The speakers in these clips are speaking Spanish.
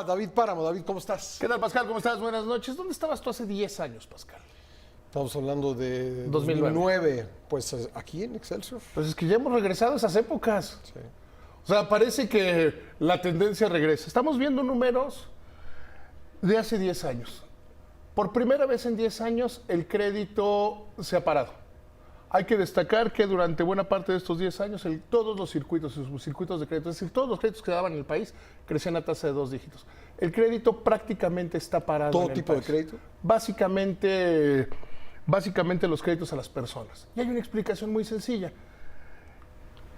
David Páramo. David, ¿cómo estás? ¿Qué tal, Pascal? ¿Cómo estás? Buenas noches. ¿Dónde estabas tú hace 10 años, Pascal? Estamos hablando de 2009. 2009, pues aquí en Excelsior. Pues es que ya hemos regresado a esas épocas. Sí. O sea, parece que la tendencia regresa. Estamos viendo números de hace 10 años. Por primera vez en 10 años, el crédito se ha parado. Hay que destacar que durante buena parte de estos 10 años, todos los circuitos y subcircuitos de crédito, es decir, todos los créditos que daban en el país, crecían a tasa de 2 dígitos. El crédito prácticamente está parado. ¿Todo en el tipo país. de crédito? Básicamente los créditos a las personas. Y hay una explicación muy sencilla.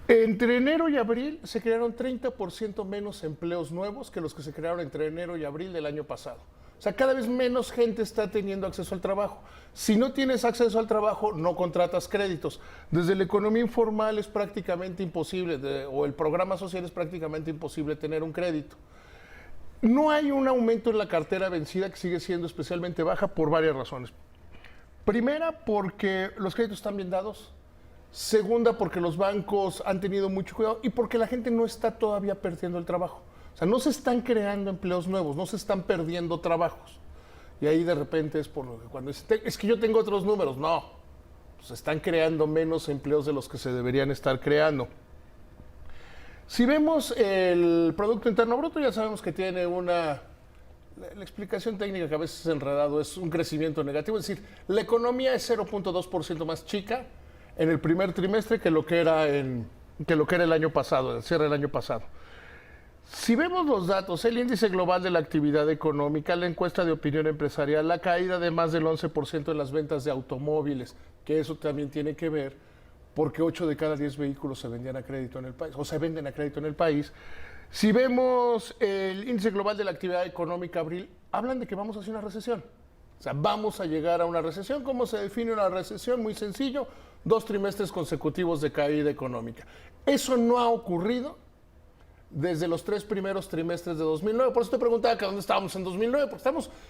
Entre enero y abril se crearon 30% menos empleos nuevos que los que se crearon entre enero y abril del año pasado. O sea, cada vez menos gente está teniendo acceso al trabajo. Si no tienes acceso al trabajo, no contratas créditos. Desde la economía informal es prácticamente imposible, o el programa social es prácticamente imposible tener un crédito. No hay un aumento en la cartera vencida, que sigue siendo especialmente baja por varias razones. Primera, porque los créditos están bien dados. Segunda, porque los bancos han tenido mucho cuidado y porque la gente no está todavía perdiendo el trabajo. O sea, no se están creando empleos nuevos, no se están perdiendo trabajos. Y ahí de repente es por lo que cuando dicen, es que yo tengo otros números. No, se están creando menos empleos de los que se deberían estar creando. Si vemos el Producto Interno Bruto, ya sabemos que tiene la explicación técnica que a veces es enredado, es un crecimiento negativo. Es decir, la economía es 0.2% más chica en el primer trimestre que lo que era el año pasado, el cierre del año pasado. Si vemos los datos, el índice global de la actividad económica, la encuesta de opinión empresarial, la caída de más del 11% en las ventas de automóviles, que eso también tiene que ver porque 8 de cada 10 vehículos se vendían a crédito en el país, o se venden a crédito en el país. Si vemos el índice global de la actividad económica abril, hablan de que vamos hacia una recesión. O sea, vamos a llegar a una recesión. ¿Cómo se define una recesión? Muy sencillo, 2 trimestres consecutivos de caída económica. Eso no ha ocurrido desde los 3 primeros trimestres de 2009. Por eso te preguntaba que dónde estábamos en 2009, porque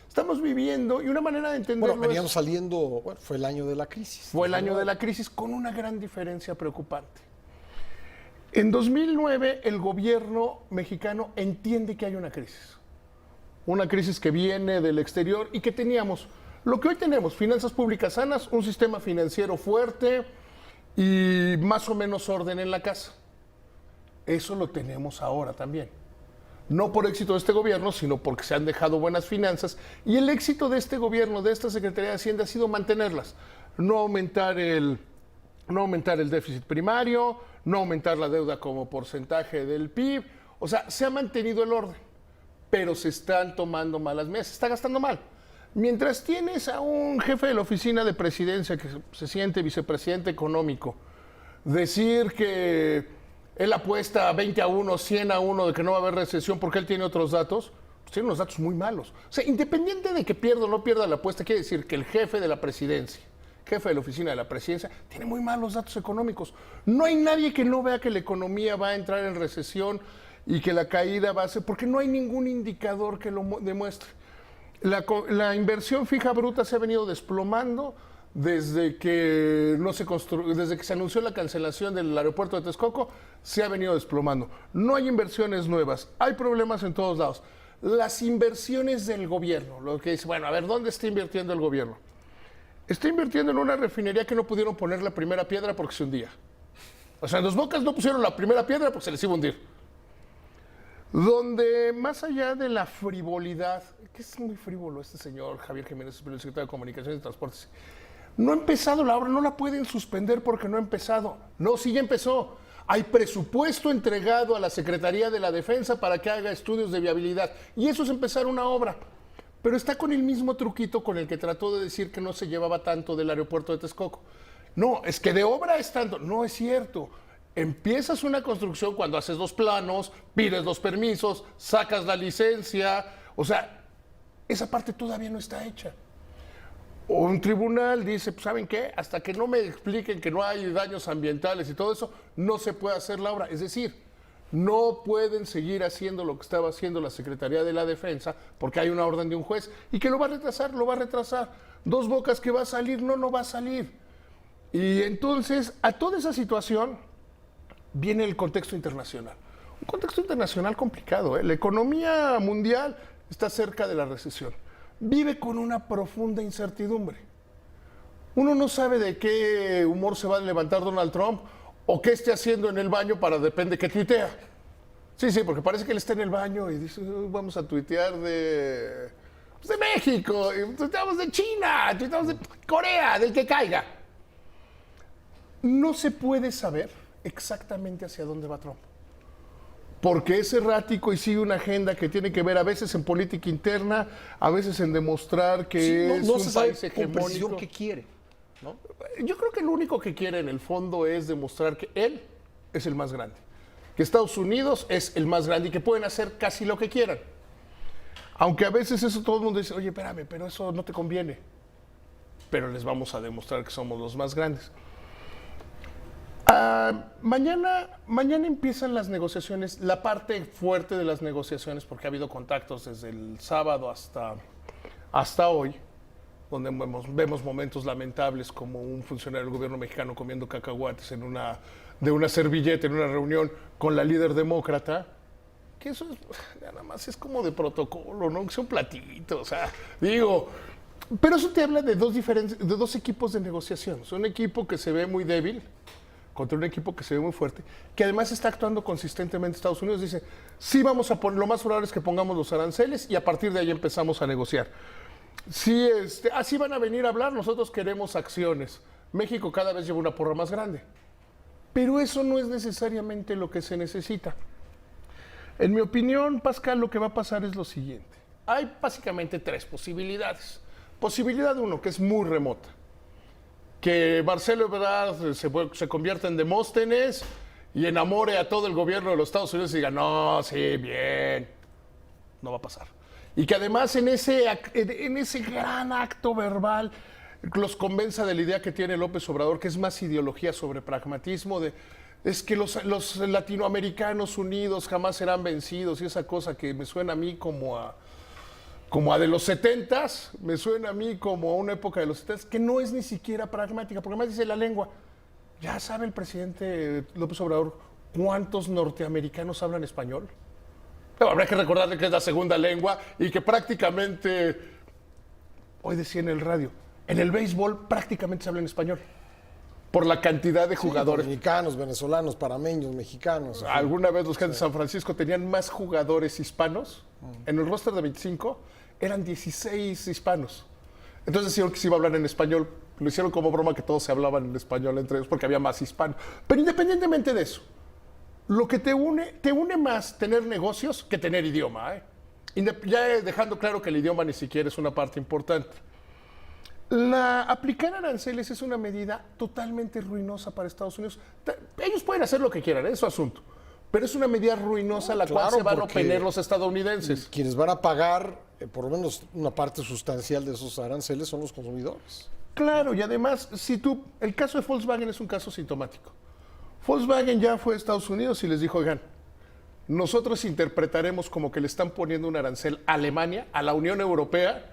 estamos viviendo, y una manera de entenderlo Bueno, veníamos saliendo, bueno, fue el año de la crisis. Fue el año de la crisis con una gran diferencia preocupante. En 2009 el gobierno mexicano entiende que hay una crisis que viene del exterior y que teníamos lo que hoy tenemos: finanzas públicas sanas, un sistema financiero fuerte y más o menos orden en la casa. Eso lo tenemos ahora también. No por éxito de este gobierno, sino porque se han dejado buenas finanzas. Y el éxito de este gobierno, de esta Secretaría de Hacienda, ha sido mantenerlas. No aumentar el déficit primario, no aumentar la deuda como porcentaje del PIB. O sea, se ha mantenido el orden, pero se están tomando malas medidas, se está gastando mal. Mientras tienes a un jefe de la oficina de presidencia que se siente vicepresidente económico, decir que él apuesta 20-1, 100-1 de que no va a haber recesión porque él tiene otros datos, pues tiene unos datos muy malos. O sea, independiente de que pierda o no pierda la apuesta, quiere decir que el jefe de la presidencia, jefe de la oficina de la presidencia, tiene muy malos datos económicos. No hay nadie que no vea que la economía va a entrar en recesión y que la caída va a ser, porque no hay ningún indicador que lo demuestre. La inversión fija bruta se ha venido desplomando desde que se anunció la cancelación del aeropuerto de Texcoco. Se ha venido desplomando. No hay inversiones nuevas, hay problemas en todos lados. Las inversiones del gobierno, lo que dice, bueno, a ver, ¿dónde está invirtiendo el gobierno? Está invirtiendo en una refinería que no pudieron poner la primera piedra porque se hundía. O sea, en Dos Bocas no pusieron la primera piedra porque se les iba a hundir. Donde, más allá de la frivolidad, que es muy frívolo este señor Javier Jiménez, el secretario de Comunicaciones y Transportes, no ha empezado la obra, no la pueden suspender porque no ha empezado. No, sí ya empezó. Hay presupuesto entregado a la Secretaría de la Defensa para que haga estudios de viabilidad. Y eso es empezar una obra. Pero está con el mismo truquito con el que trató de decir que no se llevaba tanto del aeropuerto de Texcoco. No, es que de obra es tanto. No es cierto. Empiezas una construcción cuando haces 2 planos, pides 2 permisos, sacas la licencia. O sea, esa parte todavía no está hecha. O un tribunal dice, pues, ¿saben qué? Hasta que no me expliquen que no hay daños ambientales y todo eso, no se puede hacer la obra. Es decir, no pueden seguir haciendo lo que estaba haciendo la Secretaría de la Defensa porque hay una orden de un juez y que lo va a retrasar. Dos Bocas que va a salir, no va a salir. Y entonces, a toda esa situación viene el contexto internacional. Un contexto internacional complicado, ¿eh? La economía mundial está cerca de la recesión. Vive con una profunda incertidumbre. Uno no sabe de qué humor se va a levantar Donald Trump o qué esté haciendo en el baño depende qué tuitea. Sí, porque parece que él está en el baño y dice, vamos a tuitear de México, y tuiteamos de China, tuiteamos de Corea, del que caiga. No se puede saber exactamente hacia dónde va Trump. Porque es errático y sigue una agenda que tiene que ver a veces en política interna, a veces en demostrar que es no un se sabe país con precisión hegemónico. qué quiere, ¿no? Yo creo que lo único que quiere en el fondo es demostrar que él es el más grande, que Estados Unidos es el más grande y que pueden hacer casi lo que quieran. Aunque a veces eso todo el mundo dice, oye, espérame, pero eso no te conviene. Pero les vamos a demostrar que somos los más grandes. Mañana empiezan las negociaciones, la parte fuerte de las negociaciones, porque ha habido contactos desde el sábado hasta hoy, donde vemos momentos lamentables como un funcionario del gobierno mexicano comiendo cacahuates de una servilleta en una reunión con la líder demócrata, que eso nada más es como de protocolo, ¿no? Que sea un platito, o sea, digo, pero eso te habla de dos equipos de negociación. Un equipo que se ve muy débil contra un equipo que se ve muy fuerte, que además está actuando consistentemente. Estados Unidos dice, sí vamos a poner, lo más probable es que pongamos los aranceles y a partir de ahí empezamos a negociar. Sí, así van a venir a hablar, nosotros queremos acciones. México cada vez lleva una porra más grande. Pero eso no es necesariamente lo que se necesita. En mi opinión, Pascal, lo que va a pasar es lo siguiente. Hay básicamente tres posibilidades. Posibilidad uno, que es muy remota. Que Marcelo Ebrard se convierta en Demóstenes y enamore a todo el gobierno de los Estados Unidos y diga, no, sí, bien. No va a pasar. Y que además en ese gran acto verbal los convenza de la idea que tiene López Obrador, que es más ideología sobre pragmatismo, es que los latinoamericanos unidos jamás serán vencidos, y esa cosa que me suena a mí como a de los 70s, me suena a mí como a una época de los 70s, que no es ni siquiera pragmática, porque además dice la lengua. Ya sabe el presidente López Obrador cuántos norteamericanos hablan español. Pero habrá que recordarle que es la segunda lengua y que prácticamente, hoy decía en el radio, en el béisbol prácticamente se habla en español. Por la cantidad de jugadores. Dominicanos, venezolanos, parameños, mexicanos. Alguna vez los Gigantes de San Francisco tenían más jugadores hispanos. En el roster de 25 eran 16 hispanos. Entonces decían que se iba a hablar en español. Lo hicieron como broma que todos se hablaban en español entre ellos porque había más hispanos. Pero independientemente de eso, lo que te une más tener negocios que tener idioma. Ya dejando claro que el idioma ni siquiera es una parte importante. Aplicar aranceles es una medida totalmente ruinosa para Estados Unidos. Ellos pueden hacer lo que quieran, es su asunto. Pero es una medida ruinosa la cual se van a oponer los estadounidenses. Quienes van a pagar, por lo menos una parte sustancial de esos aranceles, son los consumidores. Claro, y además, el caso de Volkswagen es un caso sintomático. Volkswagen ya fue a Estados Unidos y les dijo, oigan, nosotros interpretaremos como que le están poniendo un arancel a Alemania, a la Unión Europea,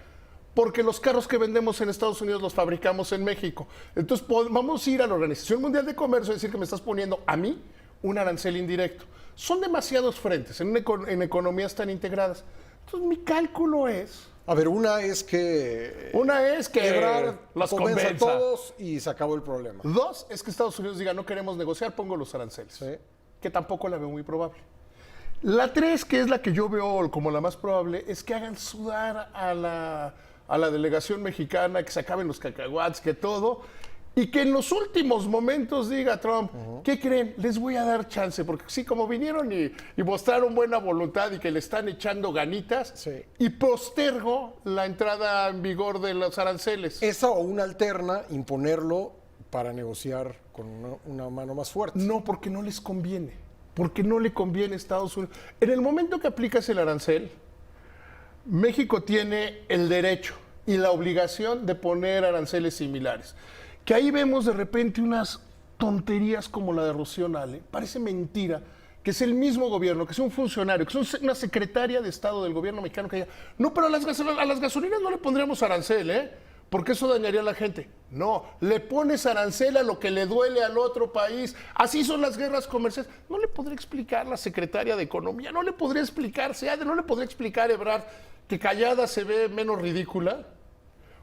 porque los carros que vendemos en Estados Unidos los fabricamos en México. Entonces vamos a ir a la Organización Mundial de Comercio y decir que me estás poniendo a mí un arancel indirecto. Son demasiados frentes en economías tan integradas. Entonces mi cálculo es... A ver, una es que Ebrard los convenza a todos y se acabó el problema. Dos, es que Estados Unidos diga, no queremos negociar, pongo los aranceles. Sí. Que tampoco la veo muy probable. La tres, que es la que yo veo como la más probable, es que hagan sudar a la delegación mexicana, que se acaben los cacahuates, que todo, y que en los últimos momentos diga Trump, ¿qué creen? Les voy a dar chance, porque sí, como vinieron y mostraron buena voluntad y que le están echando ganitas, sí, y postergo la entrada en vigor de los aranceles. Esa o una alterna, imponerlo para negociar con una mano más fuerte. No, porque no les conviene, porque no le conviene a Estados Unidos. En el momento que aplicas el arancel, México tiene el derecho y la obligación de poner aranceles similares. Que ahí vemos de repente unas tonterías como la de Rocío Nale. Parece mentira que es el mismo gobierno, que es un funcionario, que es una secretaria de Estado del gobierno mexicano que diga, no, pero a las gasolinas no le pondríamos arancel, porque eso dañaría a la gente. No, le pones arancel a lo que le duele al otro país. Así son las guerras comerciales. No le podría explicar la secretaria de Economía, no le podría explicar Seade, no le podría explicar Ebrard que callada se ve menos ridícula.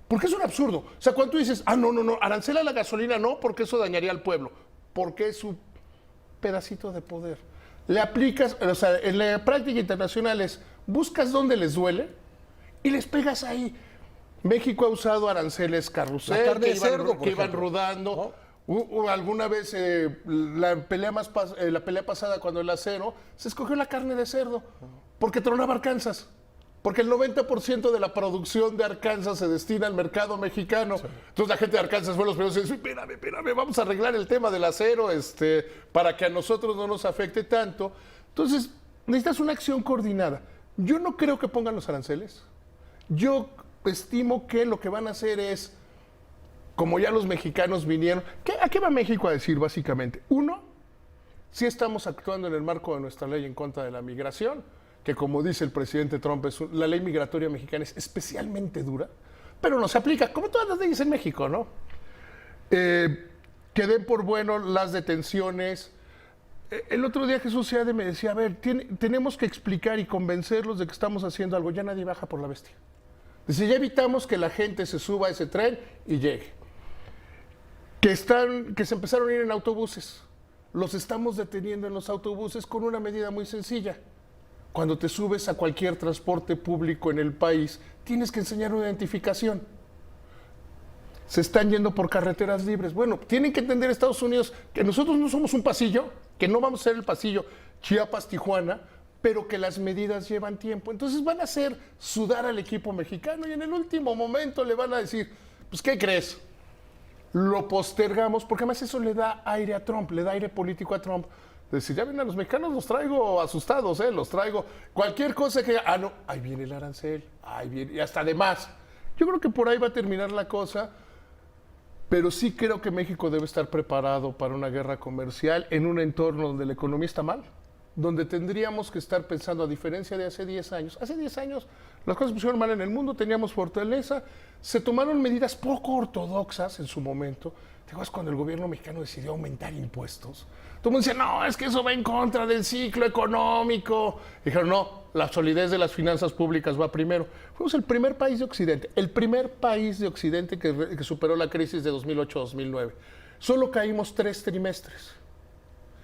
Porque es un absurdo. O sea, cuando tú dices, no, arancel a la gasolina no, porque eso dañaría al pueblo. Porque es su pedacito de poder. Le aplicas, o sea, en la práctica internacional es, buscas donde les duele y les pegas ahí. México ha usado aranceles carrusel, La carne de cerdo, por que iban ejemplo, rodando. ¿no? Alguna vez, la pelea pasada, cuando el acero, se escogió la carne de cerdo, porque tronaba Arkansas. Porque el 90% de la producción de Arkansas se destina al mercado mexicano. Sí. Entonces la gente de Arkansas fue los primeros y dice, espérame, vamos a arreglar el tema del acero para que a nosotros no nos afecte tanto. Entonces necesitas una acción coordinada. Yo no creo que pongan los aranceles. Yo estimo que lo que van a hacer es, como ya los mexicanos vinieron, ¿a qué va México a decir básicamente? Uno, si estamos actuando en el marco de nuestra ley en contra de la migración, que como dice el presidente Trump, la ley migratoria mexicana es especialmente dura, pero no se aplica, como todas las leyes en México, ¿no? Que den por bueno las detenciones. El otro día Jesús Seade me decía, a ver, tenemos que explicar y convencerlos de que estamos haciendo algo, ya nadie baja por la bestia. Dice, ya evitamos que la gente se suba a ese tren y llegue. Que se empezaron a ir en autobuses. Los estamos deteniendo en los autobuses con una medida muy sencilla. Cuando te subes a cualquier transporte público en el país, tienes que enseñar una identificación. Se están yendo por carreteras libres. Bueno, tienen que entender Estados Unidos que nosotros no somos un pasillo, que no vamos a ser el pasillo Chiapas-Tijuana, pero que las medidas llevan tiempo. Entonces van a hacer sudar al equipo mexicano y en el último momento le van a decir, pues, ¿qué crees? Lo postergamos, porque además eso le da aire a Trump, le da aire político a Trump. Decir, ya ven, a los mexicanos los traigo asustados, los traigo. Cualquier cosa que... no, ahí viene el arancel, ahí viene, y hasta de más. Yo creo que por ahí va a terminar la cosa, pero sí creo que México debe estar preparado para una guerra comercial en un entorno donde la economía está mal, donde tendríamos que estar pensando, a diferencia de hace 10 años. Hace 10 años las cosas pusieron mal en el mundo, teníamos fortaleza, se tomaron medidas poco ortodoxas en su momento. ¿Te acuerdas cuando el gobierno mexicano decidió aumentar impuestos? Todo el mundo dice, no, es que eso va en contra del ciclo económico. Dijeron, no, la solidez de las finanzas públicas va primero. Fuimos el primer país de Occidente, que superó la crisis de 2008-2009. Solo caímos 3 trimestres.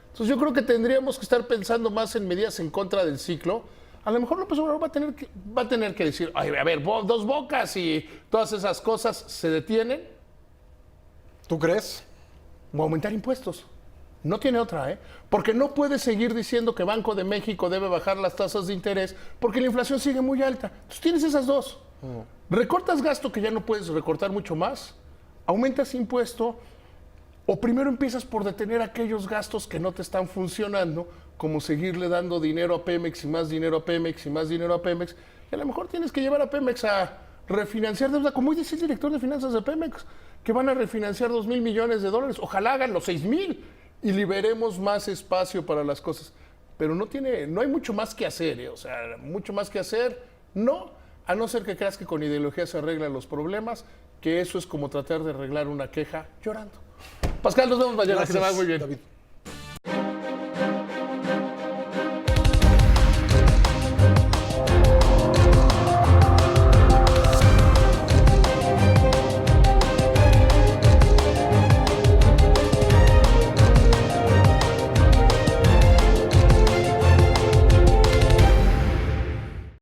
Entonces yo creo que tendríamos que estar pensando más en medidas en contra del ciclo. A lo mejor López Obrador va a tener que decir, ay, a ver, dos bocas y todas esas cosas se detienen. ¿Tú crees? O aumentar impuestos. No tiene otra, porque no puede seguir diciendo que Banco de México debe bajar las tasas de interés porque la inflación sigue muy alta. Entonces tienes esas dos. Recortas gasto que ya no puedes recortar mucho más, aumentas impuesto, o primero empiezas por detener aquellos gastos que no te están funcionando, como seguirle dando dinero a Pemex y más dinero a Pemex y más dinero a Pemex, y a lo mejor tienes que llevar a Pemex a refinanciar deuda, como dice el director de finanzas de Pemex, que van a refinanciar $2,000 millones. Ojalá hagan los 6,000 y liberemos más espacio para las cosas. Pero no hay mucho más que hacer, o sea, mucho más que hacer, no, a no ser que creas que con ideología se arreglan los problemas, que eso es como tratar de arreglar una queja llorando. Pascal, nos vemos mañana, Gracias, que se va muy bien. David.